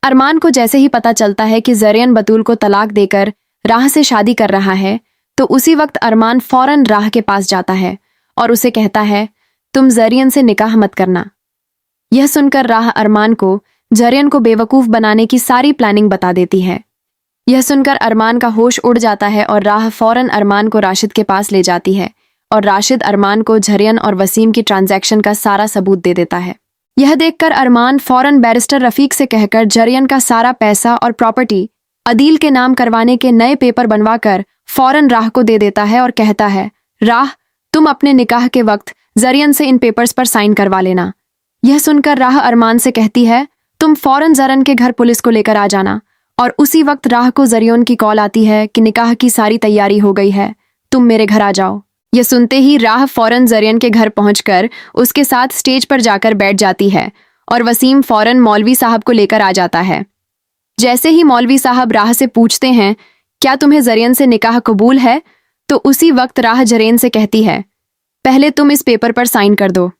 अरमान को जैसे ही पता चलता है कि जरियन बतूल को तलाक देकर राह से शादी कर रहा है, तो उसी वक्त अरमान फौरन राह के पास जाता है और उसे कहता है, तुम जरियन से निकाह मत करना। यह सुनकर राह अरमान को जरियन को बेवकूफ बनाने की सारी प्लानिंग बता देती है। यह सुनकर अरमान का होश उड़ जाता है और राह फौरन अरमान को राशिद के पास ले जाती है और राशिद अरमान को जरियन और वसीम की ट्रांजैक्शन का सारा सबूत दे देता है। यह देखकर अरमान फौरन बैरिस्टर रफीक से कहकर जरियन का सारा पैसा और प्रॉपर्टी अदील के नाम करवाने के नए पेपर बनवाकर फौरन राह को दे देता है और कहता है, राह, तुम अपने निकाह के वक्त जरियन से इन पेपर्स पर साइन करवा लेना। यह सुनकर राह अरमान से कहती है, तुम फौरन जरन के घर पुलिस को लेकर आ जाना। और उसी वक्त राह को जरियन की कॉल आती है कि निकाह की सारी तैयारी हो गई है, तुम मेरे घर आ जाओ। यह सुनते ही राह फौरन जरियन के घर पहुंचकर उसके साथ स्टेज पर जाकर बैठ जाती है और वसीम फौरन मौलवी साहब को लेकर आ जाता है। जैसे ही मौलवी साहब राह से पूछते हैं, क्या तुम्हें जरियन से निकाह कबूल है, तो उसी वक्त राह जरेन से कहती है, पहले तुम इस पेपर पर साइन कर दो।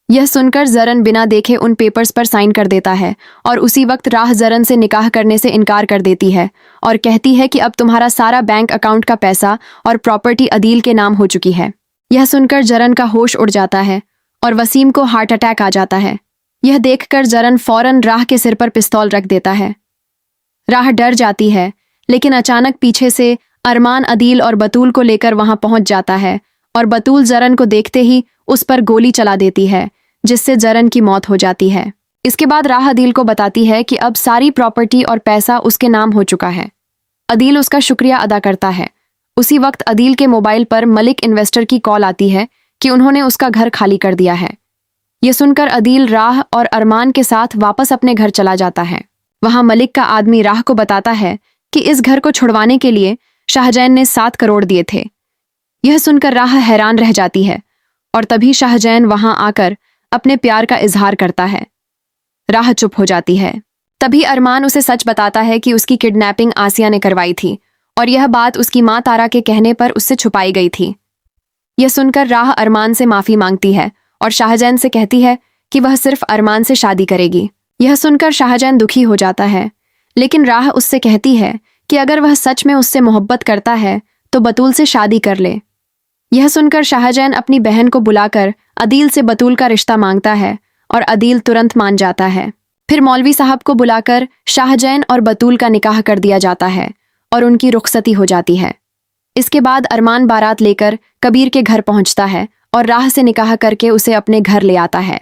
यह सुनकर जरन बिना देखे उन पेपर्स पर साइन कर देता है और उसी वक्त राह जरन से निकाह करने से इनकार कर देती है और कहती है कि अब तुम्हारा सारा बैंक अकाउंट का पैसा और प्रॉपर्टी अदील के नाम हो चुकी है। यह सुनकर जरन का होश उड़ जाता है और वसीम को हार्ट अटैक आ जाता है। यह देखकर जरन फौरन राह के सिर पर पिस्तौल रख देता है। राह डर जाती है, लेकिन अचानक पीछे से अरमान अदील और बतूल को लेकर वहां पहुंच जाता है और बतूल जरन को देखते ही उस पर गोली चला देती है, जिससे जरन की मौत हो जाती है। इसके बाद राह अदील को बताती है कि अब सारी प्रॉपर्टी और पैसा उसके नाम हो चुका है। अदील उसका शुक्रिया अदा करता है। उसी वक्त अदील के मोबाइल पर मलिक इन्वेस्टर की कॉल आती है कि उन्होंने उसका घर खाली कर दिया है। यह सुनकर अदील राह और अरमान के साथ वापस अपने घर चला जाता है। वहां मलिक का आदमी राह को बताता है कि इस घर को छुड़वाने के लिए शाहजैन ने 7 करोड़ दिए थे। यह सुनकर राह हैरान रह जाती है और तभी शाहजैन वहां आकर अपने प्यार का इजहार करता है। राह चुप हो जाती है। तभी अरमान उसे सच बताता है कि उसकी किडनैपिंग आसिया ने करवाई थी और यह बात उसकी मां तारा के कहने पर उससे छुपाई गई थी। यह सुनकर राह अरमान से माफी मांगती है और शाहजैन से कहती है कि वह सिर्फ अरमान से शादी करेगी। यह सुनकर शाहजैन दुखी हो जाता है, लेकिन राह उससे कहती है कि अगर वह सच में उससे मोहब्बत करता है तो बतूल से शादी कर ले। यह सुनकर शाहजैन अपनी बहन को बुलाकर अदील से बतूल का रिश्ता मांगता है और अदील तुरंत मान जाता है। फिर मौलवी साहब को बुलाकर शाहजैन और बतूल का निकाह कर दिया जाता है और उनकी रुखसती हो जाती है। इसके बाद अरमान बारात लेकर कबीर के घर पहुंचता है और राह से निकाह करके उसे अपने घर ले आता है।